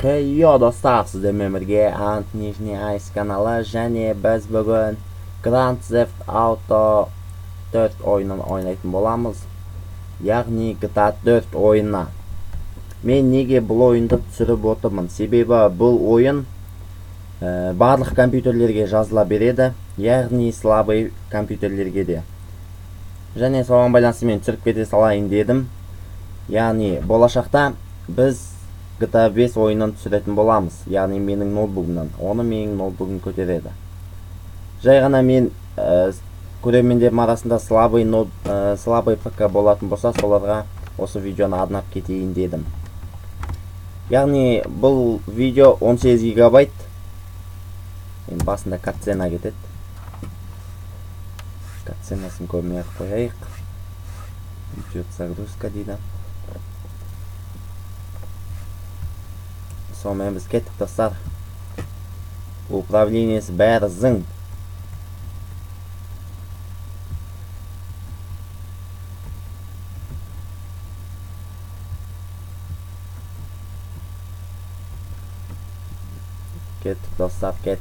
Хейо достар, сіздермен бірге Нижний Айс каналы және біз бүгін Grand Theft Auto 4 ойынын ойнайтын боламыз. Яғни GTA 4 ойына. Мен неге бұл ойынды түсіріп отырмын? Себебі бұл ойын барлық компьютерлерге жазыла береді, яғни слабый компьютерлерге де. Және соған байланысты мен түсіріп кете салайын дедім. Яғни болашақта біз GTA 5 ойынын түсіретін боламыз, яғни менің ноутбугымнан. Оны менің ноутбугым көтереді. Жай ғана мен көрермендерім арасында слабый ПК болатын болса, соларға осы видеоны арнап кетейін дедім. Яғни бұл видео 18 гигабайт. Басында катсцена кетеді. Катсценасын көрмей қояйық. Идет загрузка дейді. Сонымен біз кеттік достар. Управлениесі бәрі зың. Кеттік достар, кеттік.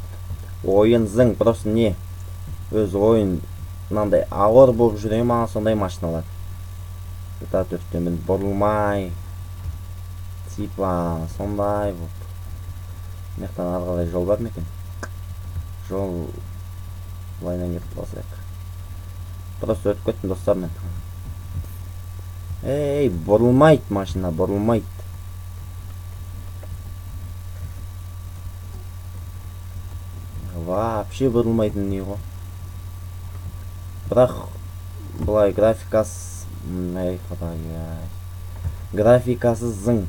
Ойын зың, просто не? Өз ойын мынандай ауыр болып жүре ма, сондай машиналар. GTA 4-те мен бұрылмай. Типа, сондай болып. Мектан арғалай жол бар ма екен? Жол лайнан кетіп болсақ. Просто өтіп кеттім достар мен. Эй, бұрылмайды машина, бұрылмайды. Вообще бұрылмайтын не ғой. Бірақ бұлай графикасы... Ай, қадай, графикасы зың.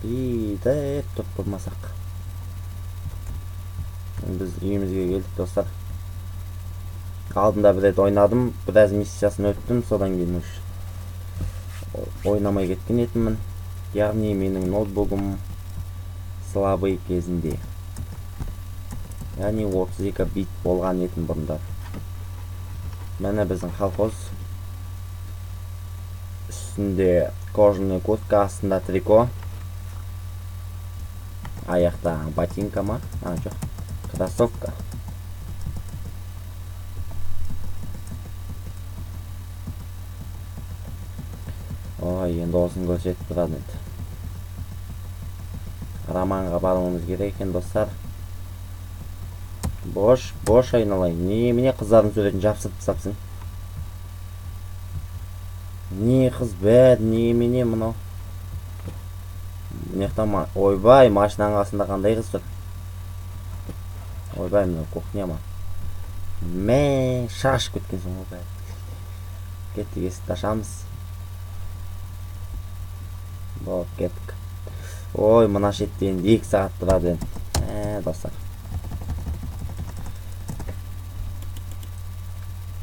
Дейді, топ болмасақ. Біз үйімізге келдік достар. Алдында бір рет ойнадым, біраз миссиясын өттім, содан кейін ойнамай кеткен етіммін. Яғни менің ноутбугым слабый кезінде. Яғни 32 бит болған етін бұрындар. Мына біздің колхоз. Үстінде кожаный куртка, астында трико. Аяқта ботинка ма? Жоқ, кроссовка. Ой, енді осын көрсетіп тұрады енді. Романға баруымыз керек екен достар. Бош айналайын. Немене қыздардың суретін жапсырып тастапсың? Не қыз бәд, немене мынау? Ойбай, машинаның қасында қандай қыз тұр? Ойбай, мынау кухня ма? Мә, шашып кеткенсің ойбай. Кеттік, есікті ашамыз. Болып кеттік. Ой, мына шетте енді 2 сағат тұрады енді. Достар.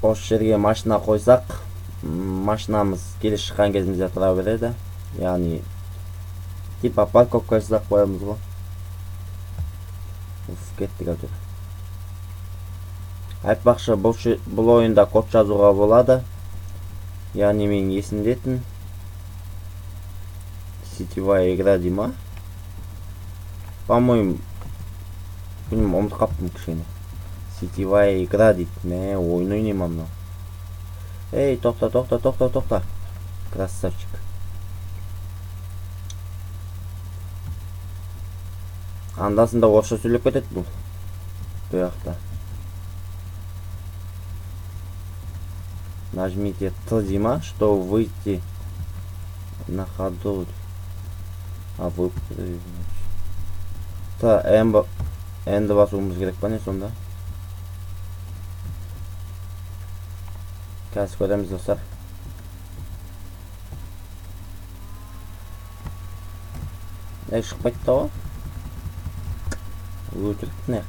Осы жерге машина қойсақ, машинамыз келе шыққан кезімізде тұра береді. Яғни типа парковка жасап қоямыз ғой. Кеттік әйтеуір. Айтпақшы, бұл ойында код жазуға болады. Яғни менің есімдетін сетевая игра дей ма? По-моему, ұмытып қаптым кішкене. Сетевая игра дейді. Мә, ойын ойнайма мынау. Ей, тоқта. Красавчик. Андасында орысша сөйлеп кетеді бұл. Бұяқта. Нажмите Т дей ма, что выйти на ходу. А вы... Энді басуымыз керек па не сонда? Қазір көреміз достар. Шықпайды да ғой? Өтіріктін әқ.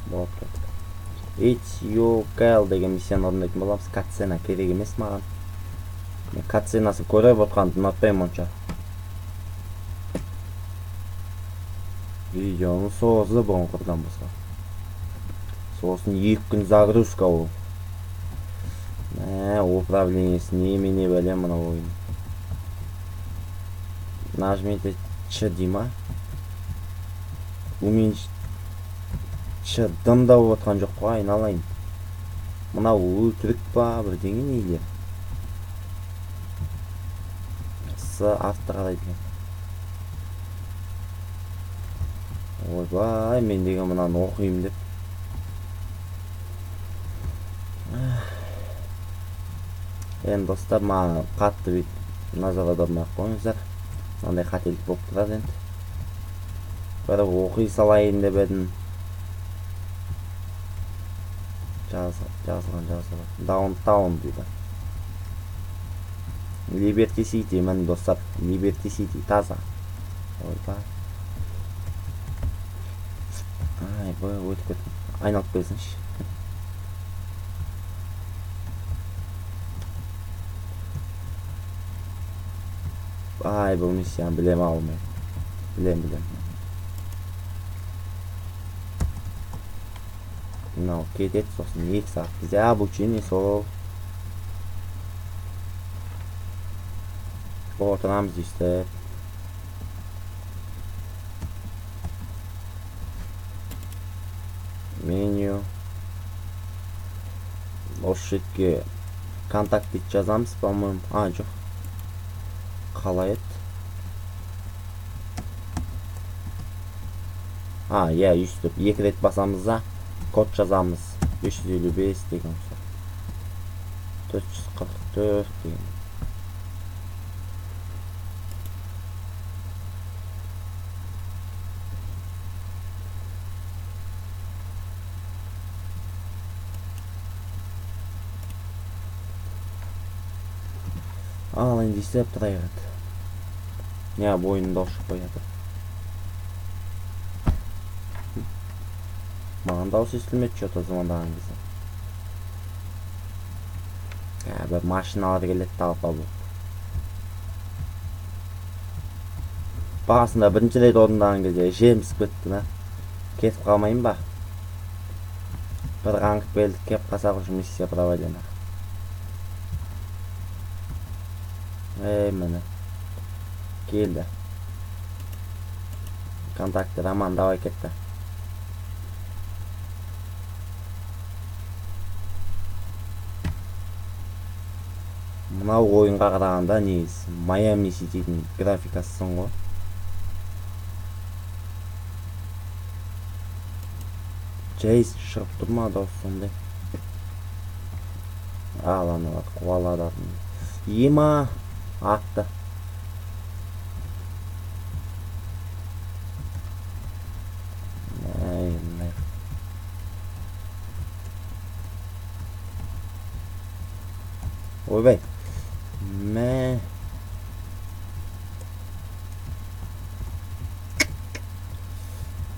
Болып кеттік. Итьюкэл деген миссияны орындайтын боламыз. Катсцена керек емес маған. Катсценасы көріп отқанды ұнатпаймын онша. Видеоны созды бұған құрдан басқа. Сосын 2 күн загрузка ол. управлениесі немене бәлем мына ойын. Нажмите Ч дей ма? Уменьшить Ч дымдап отқан жоқ қой, айналайын. Мына өтірік па, бірдеңе нейлер? С артқа қарайды екен. Ойбай, мен деген мынаны оқимын деп. Енді достар, маған қатты бүйтіп назар аудармай-ақ қойыңыздар. Мынандай қателік болып тұрады енді. Бір оқи салайын деп едім. Жазылған. Даунтаун дейді. Liberty City, міне достар. Liberty City, таза. Ойбай. Ай, бой, өтіп кеттім. Айналып келсінші. Ай, бұл миссияны білем алмай. Білем. Мынау кетеді, сосын 2 сағат. Бізде обучение сол. Отырамыз дейсті. Меню. Осы жерге контакт дейді жазамыз, по-моему. Жоқ. Қалай еді? Иә, үстіп 2 рет басамыз да, код жазамыз. 555 деген сол. 444 деген. Ал енді істеп тұра егеді. Не, бойында ұшып қояды. Маған дауыс естілмеді что-то звондаған кезде. Бір машиналар келеді талпа бұл. Басында бірінші рет орындаған кезде жемісіп кетті да. Кетіп қалмайын ба? Бір қаңқып келдік, кеп қасақ үшін миссия провалена. Міне. Келді. Контакты Роман, давай кетті. Мынау ойынға қарағанда негізі Майами Ситидің графикасысын ғой. Жайс шығып тұрма дауыс сондай. Аналар қуаладатын. Ема атты. Ойбай.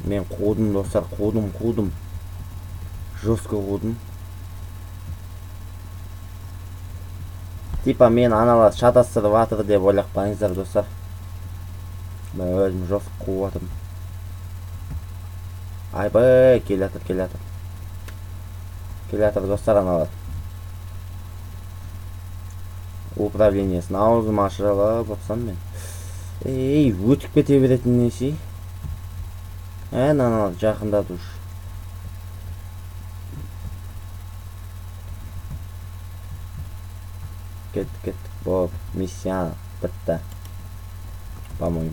Мен қудым, достар, қудым. Жестко қудым. Типа мен аналар шатастырып атыр деп ойлақпаңыздар, достар. Мен өзім жестко қуып атырмын. Айбай, келатыр. Келатыр, достар, аналар. Управлениесін аузым ашыралап отсам мен. Өтіп кете беретін несі? Аналар жақында душ. Кеттік. Боп, миссия бітті. По-моему.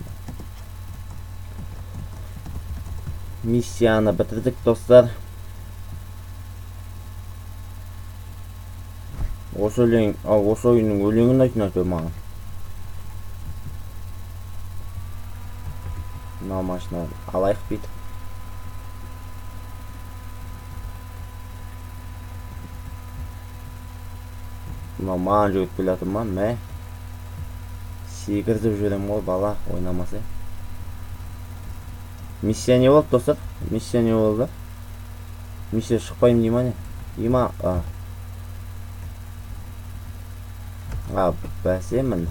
Миссияны бітірдік, достар. Осы ойынның өлеңін айтып маған. Мынау машина алайық бүйтіп. Мынау маған жігіт келе жатыр ма? Мә. Секірдіп жүрем ғой, бала ойнамасы. Миссия не болды, достар? Миссия не болды? Миссия шықпайым дей ма не? Ема, бәсе мін.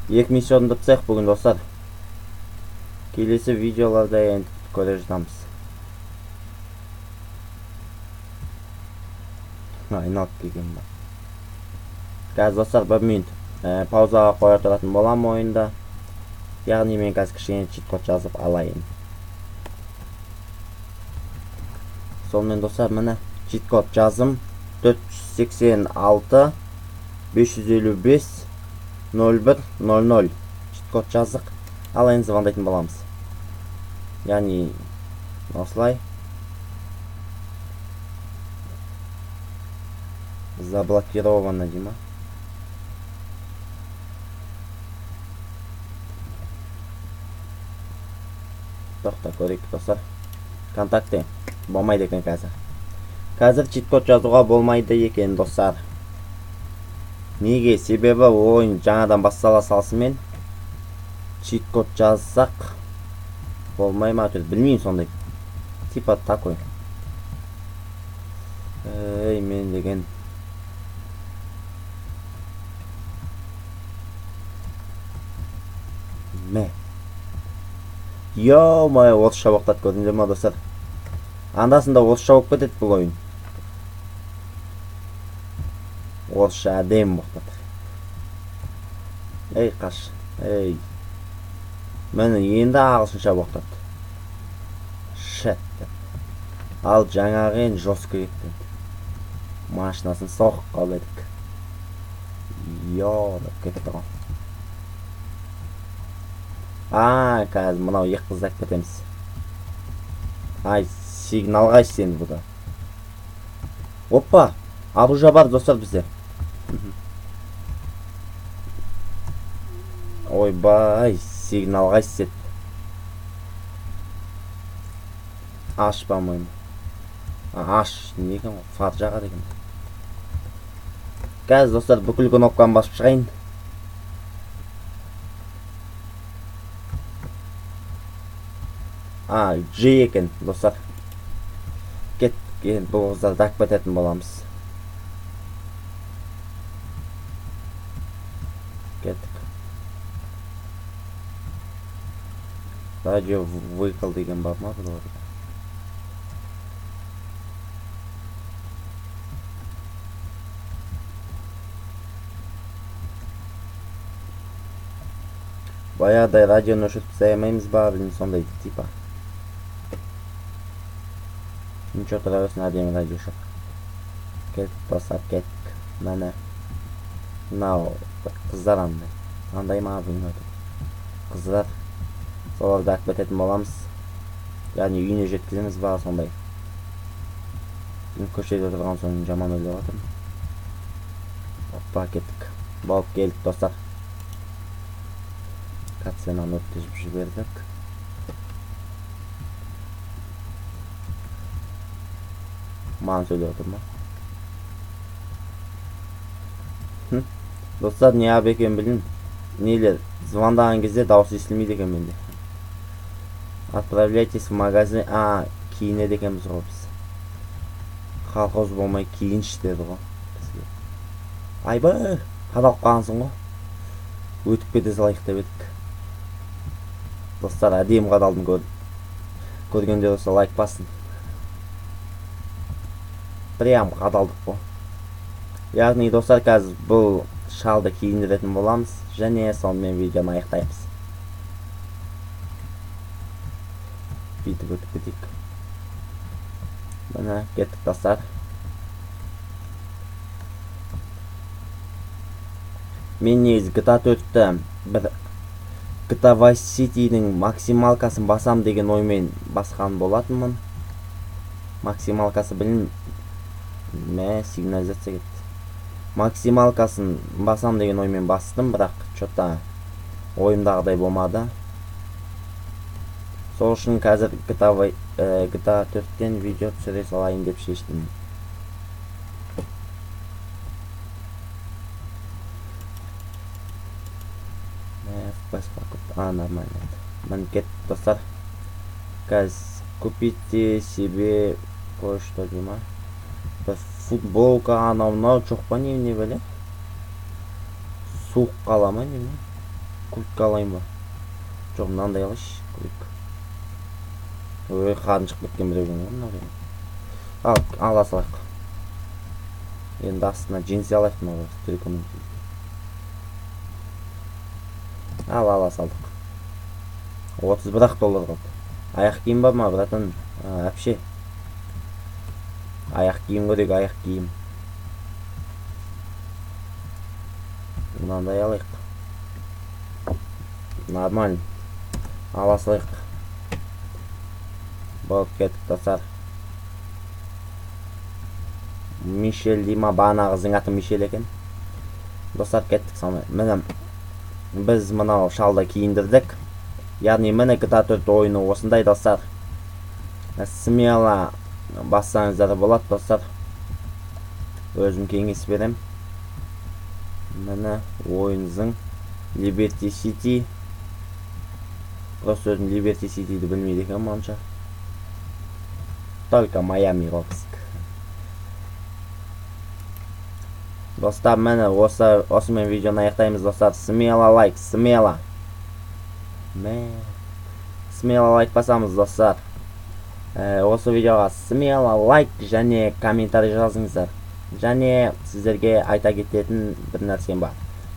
2 миссияны бітсек бүгін, достар. Келесі видеоларда енді көре жатамыз. Айналып келген ба. Қазір достар 1 минут паузаға қоя тұратын болам ойында. Яғни мен қазір кішкене чит код жазып алайын. Сонымен достар, мына чит код жазым 486 555 0100 чит код жаздық. Ал енді звондайтын боламыз. Яғни осылай. Заблокировано, Дима. Тоқта көрейік достар. Контакты болмайды екен қазір. Қазір чит код жазуға болмайды екен достар. Неге? Себебі ойын жаңадан бастала салысымен чит код жазсақ болмай ма? Білмеймін сондай. Типа такой. Мен деген. Ё-моё, орысша уақыт көрдіңдер ма достар? Андасында орысша болып кетеді бұл ойын. Орысша әдем уақыт. Қаш. Мені енді ағылшынша уақыт. Шет. Ал жаңағын жосқы еттен. Машинасын соқып қалдық. Ё-да кетті ғой. Қазір мынау екі қыздап кетеміз. Сигналға сен бұда. Оппа, абужа бар достар бізде. Ойбай, сигналға сет. Аш ба мойын. Аш, некен ғой, фар жаға деген. Қазір достар бүкіл кнопканы басып шығайын. G екен достар. Кеткен бұл қыздар дақ бәтетін боламыз. Кеттік. Радио выкл деген бар ма бұл орда? Баяғыдай радионы өшіріп тастаймаймыз ба, білмеймін сондай типа. Ничего тұрарысын әдемі радио шоқ. Кеттік достар, кеттік. Мына. Мынау қыздар андай. Андай ма білмейді. Қыздар. Соларды әкіп бәтетін боламыз. Яғни үйіне жеткіземіз ба сондай. Көшеде отырған соң жаман ойлап жатырмын. Оппа, кеттік. Болып келдік достар. Қатысынан өткізіп жібердік. Маған сөйлеп отыр ма? Достар, не ап екен білін? Нелер, звондаған кезде дауыс естілмейді екен менде. Отправляйтесь в магазин. Киінеді екенбіз ғой біз. Қалқауыз болмай киінші деді ғой. Айбай, қадалып қалғансың ғой. Өтіп кете салайық деп едік. Достар, әдейім қадалдым көргенде болса лайк бассын. Прям қадалдық бұл. Яғни достар, қазір бұл шалды киіндіретін боламыз. Және сонымен видеоны аяқтаймыз. Бүйтіп өтіп кетейік. Мына кеттік достар. Мен негізі GTA 4-ті бір GTA Vice City'нің максималкасын басам деген оймен басқан болатынмын. Максималкасы білін сигнализация кетті. Максималкасын басам деген оймен бастым, бірақ что-то ойымдағыдай болмады. Сол үшін қазір GTA 4-тен видео түсіре салайын деп шештім. Нормально. Мен кеттік достар. Қазір купите себе кое-что дейма. Футболка анау-мынау жоқ па не бәле? Суық қала ма не? Куртка алайын ба? Жоқ, мынандай алайыншы. Қарын шығып кеткен біреудің ғой. Ала салайық. Енді астына жинси алайық мына телекоммен. Ала салдық. 31 доллар қалды. Аяқ киім бар ма, братан? Вообще. Аяқ киім керек, аяқ киім. Мынандай алайық. Нормально. Ала салайық. Болып кеттік достар. Мишель дейма, бағанағы қыздың аты Мишель екен. Достар, кеттік самай. Міне біз мынау шалды киіндірдік. Яғни міне GTA 4 ойыны осындай достар. Смело бассаңыздар болады достар. Өзім кеңес берем. Міне ойынызың Liberty City. Просто өзім Liberty City'ді білмейді екен мұнша. Только Майами қоқсық. Достар, мені осымен видеоны аяқтаймыз достар. Смело лайк, смело. Смело лайк басамыз достар. Осы видеоға смело лайк және комментарий жазыңыздар. Және сіздерге айта кететін бір нәрсем бар.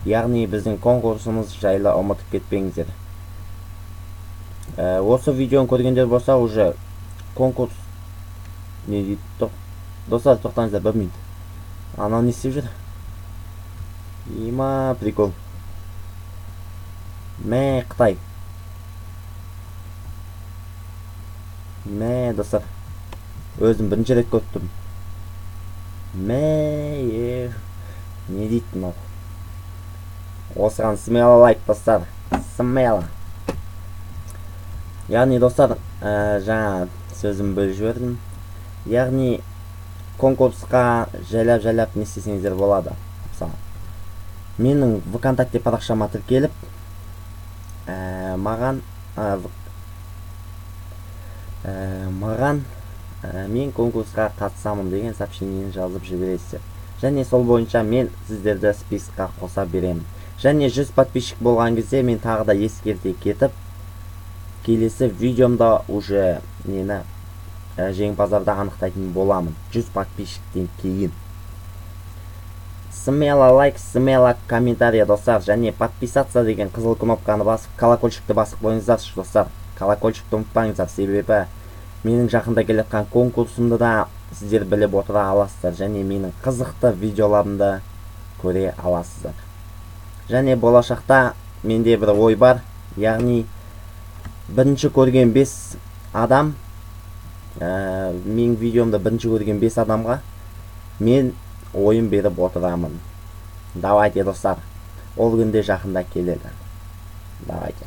Яғни біздің конкурсымыз жайлы ұмытып кетпеңіздер. Осы видеоны көргендер болса, уже конкурс не дейді? Достар, тоқтаңыздар, бір минут. Анау не істеп жүр? Има прикол. Қытай. Достар, өзім бірінші рет көрттім. Не дейді мынау? Осыған смело лайк достар. Смело. Яғни достар, жаңа сөзім бөліп жібердім. Яғни конкурсқа жайлап не істесеңіздер болады. Менің ВКонтакте парақшама тіркеліп, маған мен конкурсқа қатысамын деген сообщениені жазып жібересіздер. Және сол бойынша мен сіздерді списокқа қоса беремін. Және 100 подписчик болған кезде мен тағы да ескерте кетіп, келесі видеомда уже нені жеңімпаздарды анықтайтын боламын. 100 подписчиктен кейін. Смело лайк, смело комментарий достар. Және подписаться деген қызыл кнопканы басып, колокольчикті басып қойыңыздар достар. Колокольчикті ұмытпаңыздар, себебі менің жақында келетқан конкурсымды да сіздер біліп отыра аласыздар. Және менің қызықты видеоларымды көре аласыздар. Және болашақта менде бір ой бар. Яғни бірінші көрген 5 адам, менің видеомда бірінші көрген 5 адамға мен ойын беріп отырамын. Давайте достар, ол күнде жақында келеді. Давайте.